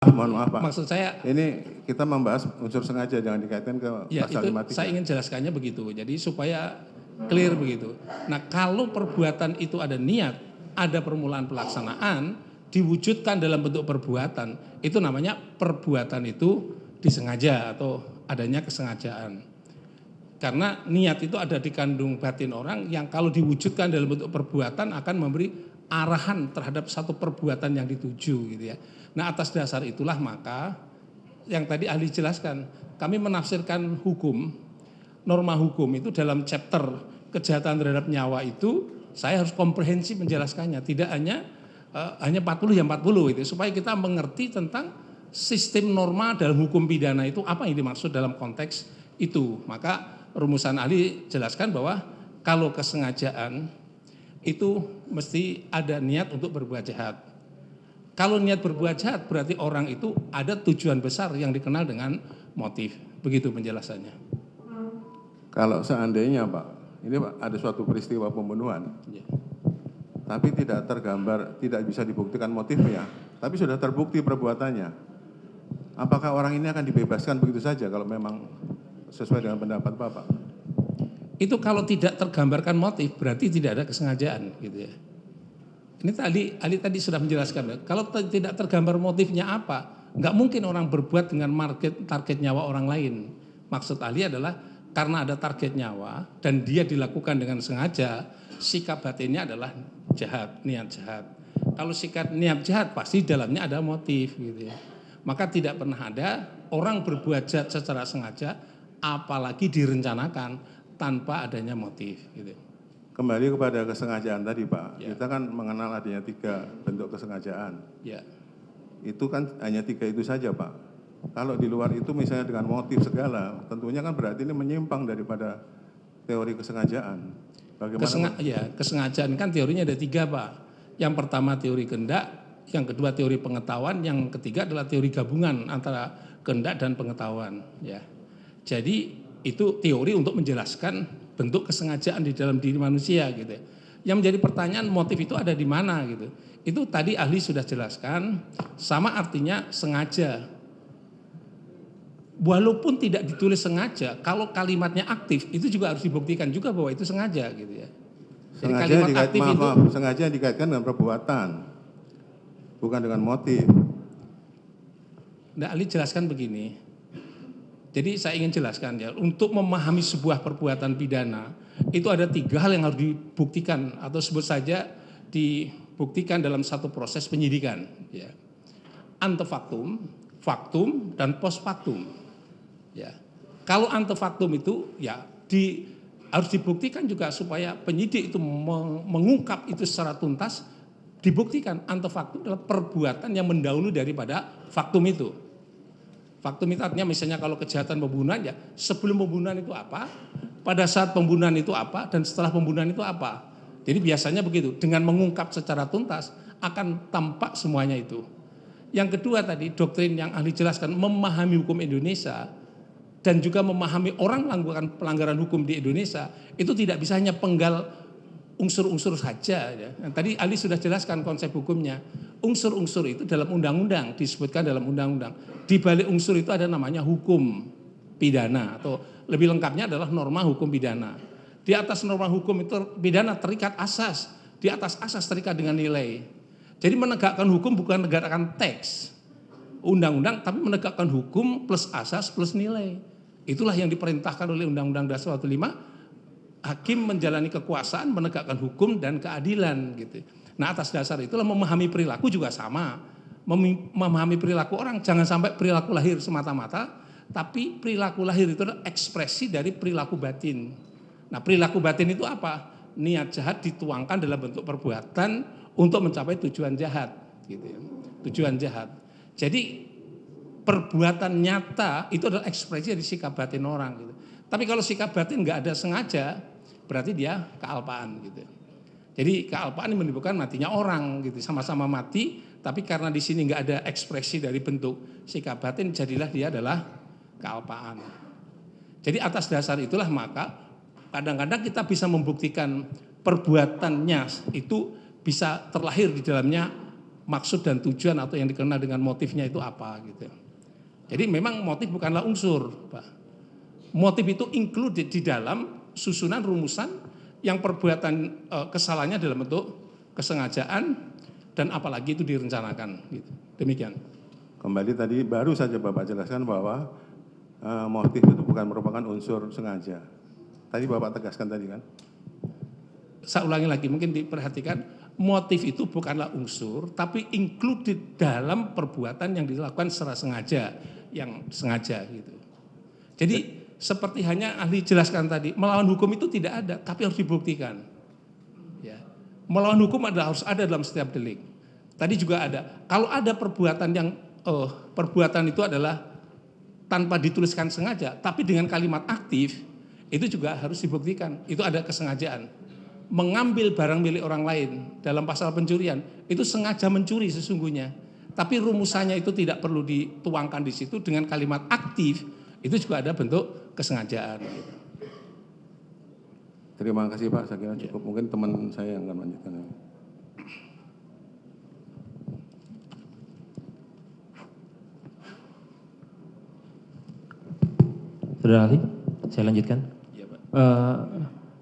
Mohon maaf Pak. Maksud saya, ini kita membahas unsur sengaja, jangan dikaitkan ke ya pasal itu 53. saya ingin jelaskannya begitu. Jadi supaya clear begitu. Nah, kalau perbuatan itu ada niat, ada permulaan pelaksanaan, diwujudkan dalam bentuk perbuatan, itu namanya perbuatan itu disengaja atau adanya kesengajaan. Karena niat itu ada di kandung batin orang yang kalau diwujudkan dalam bentuk perbuatan akan memberi arahan terhadap satu perbuatan yang dituju gitu ya. Nah, atas dasar itulah maka yang tadi ahli jelaskan, kami menafsirkan hukum, norma hukum itu dalam chapter kejahatan terhadap nyawa itu saya harus komprehensif menjelaskannya, tidak hanya 40 ya 40 itu, supaya kita mengerti tentang sistem norma dalam hukum pidana itu apa yang dimaksud dalam konteks itu. Maka rumusan ahli jelaskan bahwa kalau kesengajaan itu mesti ada niat untuk berbuat jahat. Kalau niat berbuat jahat berarti orang itu ada tujuan besar yang dikenal dengan motif. Begitu penjelasannya. Kalau seandainya Pak, ini Pak, ada suatu peristiwa pembunuhan, Ya. tapi tidak tergambar, tidak bisa dibuktikan motifnya, tapi sudah terbukti perbuatannya. Apakah orang ini akan dibebaskan begitu saja kalau memang sesuai dengan pendapat Bapak? Itu kalau tidak tergambarkan motif berarti tidak ada kesengajaan gitu ya. Ini ahli tadi sudah menjelaskan, kalau tidak tergambar motifnya apa, nggak mungkin orang berbuat dengan target nyawa orang lain. Maksud ahli adalah karena ada target nyawa dan dia dilakukan dengan sengaja, sikap batinnya adalah jahat, niat jahat. Kalau sikap niat jahat pasti dalamnya ada motif gitu ya. Maka tidak pernah ada orang berbuat jahat secara sengaja, apalagi direncanakan tanpa adanya motif gitu. Kembali kepada kesengajaan tadi Pak, Ya. kita kan mengenal adanya 3 bentuk kesengajaan. Ya. Itu kan hanya 3 itu saja Pak. Kalau di luar itu misalnya dengan motif segala, tentunya kan berarti ini menyimpang daripada teori kesengajaan. Bagaimana? Kesengajaan kan teorinya ada 3 Pak. Yang pertama teori kehendak, yang kedua teori pengetahuan, yang ketiga adalah teori gabungan antara kehendak dan pengetahuan. Ya. Jadi itu teori untuk menjelaskan bentuk kesengajaan di dalam diri manusia gitu. Yang menjadi pertanyaan motif itu ada di mana gitu. Itu tadi ahli sudah jelaskan, sama artinya sengaja. Walaupun tidak ditulis sengaja, kalau kalimatnya aktif itu juga harus dibuktikan juga bahwa itu sengaja gitu ya. Jadi sengaja dikaitkan dengan perbuatan, bukan dengan motif. Nah, ahli jelaskan begini. Jadi saya ingin jelaskan ya, untuk memahami sebuah perbuatan pidana itu ada 3 hal yang harus dibuktikan atau sebut saja dibuktikan dalam satu proses penyidikan. Ya. Antefaktum, faktum, dan post faktum. Ya. Kalau antefaktum itu ya harus dibuktikan juga supaya penyidik itu mengungkap itu secara tuntas, dibuktikan antefaktum adalah perbuatan yang mendahului daripada faktum itu. Faktum itu artinya misalnya kalau kejahatan pembunuhan ya sebelum pembunuhan itu apa, pada saat pembunuhan itu apa, dan setelah pembunuhan itu apa. Jadi biasanya begitu, dengan mengungkap secara tuntas akan tampak semuanya itu. Yang kedua tadi doktrin yang ahli jelaskan, memahami hukum Indonesia dan juga memahami orang melakukan pelanggaran hukum di Indonesia itu tidak bisa hanya penggal unsur-unsur saja. Ya. Tadi ahli sudah jelaskan konsep hukumnya. Unsur-unsur itu dalam undang-undang, disebutkan dalam undang-undang. Di balik unsur itu ada namanya hukum pidana atau lebih lengkapnya adalah norma hukum pidana. Di atas norma hukum itu pidana terikat asas, di atas asas terikat dengan nilai. Jadi menegakkan hukum bukan menegakkan teks undang-undang, tapi menegakkan hukum plus asas plus nilai. Itulah yang diperintahkan oleh Undang-Undang Dasar 45. Hakim menjalani kekuasaan, menegakkan hukum dan keadilan gitu. Nah, atas dasar itulah memahami perilaku juga sama. Memahami perilaku orang, jangan sampai perilaku lahir semata-mata, tapi perilaku lahir itu adalah ekspresi dari perilaku batin. Nah, perilaku batin itu apa? Niat jahat dituangkan dalam bentuk perbuatan untuk mencapai tujuan jahat gitu ya. Tujuan jahat. Jadi perbuatan nyata itu adalah ekspresi dari sikap batin orang gitu. Tapi kalau sikap batin nggak ada sengaja, berarti dia kealpaan gitu. Jadi kealpaan menimbulkan matinya orang gitu, sama-sama mati, tapi karena di sini nggak ada ekspresi dari bentuk sikap batin, jadilah dia adalah kealpaan. Jadi atas dasar itulah maka kadang-kadang kita bisa membuktikan perbuatannya itu bisa terlahir di dalamnya maksud dan tujuan atau yang dikenal dengan motifnya itu apa gitu. Jadi memang motif bukanlah unsur, Pak. Motif itu included di dalam susunan rumusan yang perbuatan kesalahannya dalam bentuk kesengajaan dan apalagi itu direncanakan gitu. Demikian. Kembali tadi baru saja Bapak jelaskan bahwa motif itu bukan merupakan unsur sengaja. Tadi Bapak tegaskan tadi kan? Saya ulangi lagi, mungkin diperhatikan, motif itu bukanlah unsur, tapi included dalam perbuatan yang dilakukan secara sengaja, yang sengaja gitu. Jadi seperti hanya ahli jelaskan tadi, melawan hukum itu tidak ada, tapi harus dibuktikan. Ya. Melawan hukum harus ada dalam setiap delik. Tadi juga ada, kalau ada perbuatan yang perbuatan itu adalah tanpa dituliskan sengaja, tapi dengan kalimat aktif, itu juga harus dibuktikan. Itu ada kesengajaan. Mengambil barang milik orang lain dalam pasal pencurian itu sengaja mencuri sesungguhnya, tapi rumusannya itu tidak perlu dituangkan di situ dengan kalimat aktif, itu juga ada bentuk kesengajaan. Terima kasih Pak, saya kira cukup. Mungkin teman saya yang akan melanjutkan ini. Saudara ahli, saya lanjutkan. Ya, Pak.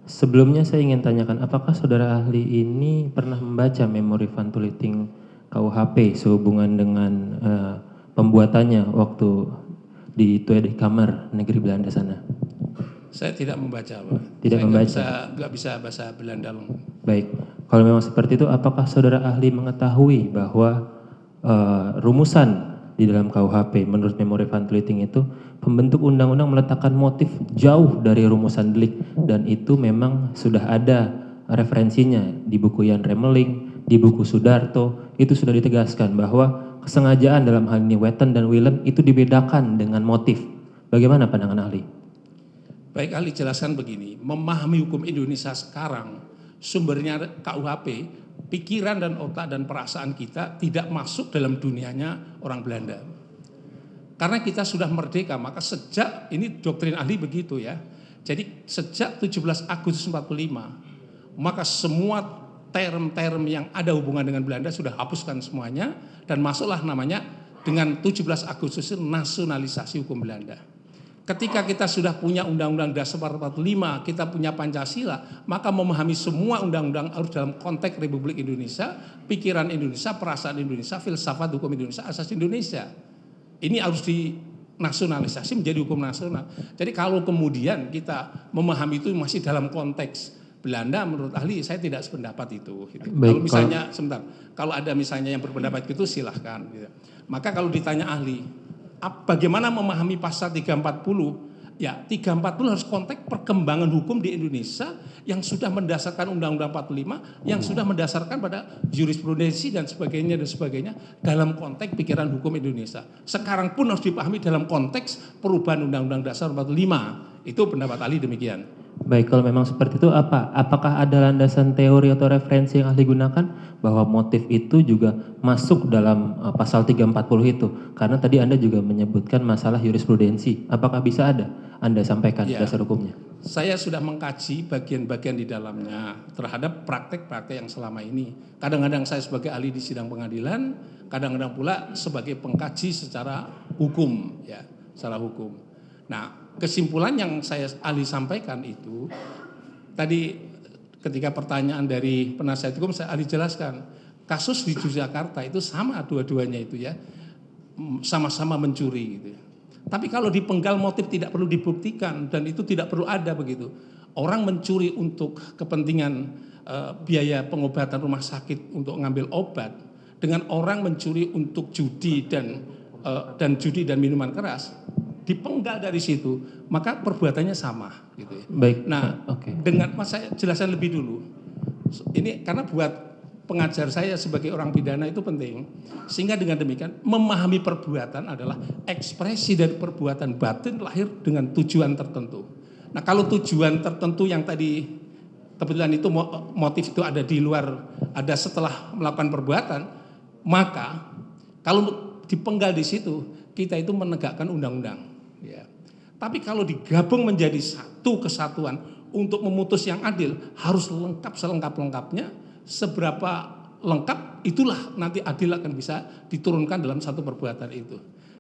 Sebelumnya saya ingin tanyakan, apakah saudara ahli ini pernah membaca memori Vantuliting KUHP sehubungan dengan pembuatannya waktu di Tweede Kamer negeri Belanda sana? Saya tidak membaca, Pak. Tidak saya membaca. Nggak bisa bahasa Belanda loh. Baik, kalau memang seperti itu, apakah saudara ahli mengetahui bahwa rumusan di dalam KUHP menurut memori Vantuliting itu pembentuk undang-undang meletakkan motif jauh dari rumusan delik dan itu memang sudah ada referensinya di buku Jan Remeling, di buku Sudarto, itu sudah ditegaskan bahwa kesengajaan dalam hal ini Wetten dan Willem itu dibedakan dengan motif. Bagaimana pandangan ahli? Baik, ahli jelaskan begini, memahami hukum Indonesia sekarang, sumbernya KUHP, pikiran dan otak dan perasaan kita tidak masuk dalam dunianya orang Belanda. Karena kita sudah merdeka, maka sejak, ini doktrin ahli begitu ya, jadi sejak 17 Agustus 45, maka semua term-term yang ada hubungan dengan Belanda sudah hapuskan semuanya, dan masuklah namanya dengan 17 Agustus nasionalisasi hukum Belanda. Ketika kita sudah punya Undang-Undang Dasar 45, kita punya Pancasila, maka memahami semua undang-undang harus dalam konteks Republik Indonesia, pikiran Indonesia, perasaan Indonesia, filsafat hukum Indonesia, asas Indonesia. Ini harus dinasionalisasi menjadi hukum nasional. Jadi kalau kemudian kita memahami itu masih dalam konteks Belanda, menurut ahli saya tidak sependapat itu. Gitu. Baik, kalau misalnya, sebentar, kalau ada misalnya yang berpendapat itu silahkan. Gitu. Maka kalau ditanya ahli, bagaimana memahami pasal 340? Ya, 340 harus konteks perkembangan hukum di Indonesia yang sudah mendasarkan Undang-Undang 45, yang sudah mendasarkan pada jurisprudensi dan sebagainya dalam konteks pikiran hukum Indonesia. Sekarang pun harus dipahami dalam konteks perubahan Undang-Undang Dasar 45. Itu pendapat ahli demikian. Baik, kalau memang seperti itu apakah ada landasan teori atau referensi yang ahli gunakan bahwa motif itu juga masuk dalam pasal 340 itu? Karena tadi Anda juga menyebutkan masalah jurisprudensi. Apakah bisa ada Anda sampaikan Ya. dasar hukumnya? Saya sudah mengkaji bagian-bagian di dalamnya terhadap praktek-praktek yang selama ini. Kadang-kadang saya sebagai ahli di sidang pengadilan, kadang-kadang pula sebagai pengkaji secara hukum, ya, secara hukum. Nah, kesimpulan yang saya ahli sampaikan itu tadi ketika pertanyaan dari penasihat hukum saya ahli jelaskan, kasus di Yogyakarta itu sama dua-duanya itu ya, sama-sama mencuri gitu. Tapi kalau dipenggal motif tidak perlu dibuktikan dan itu tidak perlu ada begitu. Orang mencuri untuk kepentingan biaya pengobatan rumah sakit untuk ngambil obat dengan orang mencuri untuk judi dan judi dan minuman keras, dipenggal dari situ, maka perbuatannya sama gitu ya. Baik. Nah, dengan saya jelaskan lebih dulu. Ini karena buat pengajar saya sebagai orang pidana itu penting. Sehingga dengan demikian memahami perbuatan adalah ekspresi dari perbuatan batin lahir dengan tujuan tertentu. Nah, kalau tujuan tertentu yang tadi kebetulan itu motif itu ada di luar, ada setelah melakukan perbuatan, maka kalau dipenggal di situ, kita itu menegakkan undang-undang. Ya. Tapi kalau digabung menjadi satu kesatuan untuk memutus yang adil, harus lengkap selengkap-lengkapnya. Seberapa lengkap itulah nanti adil akan bisa diturunkan dalam satu perbuatan itu.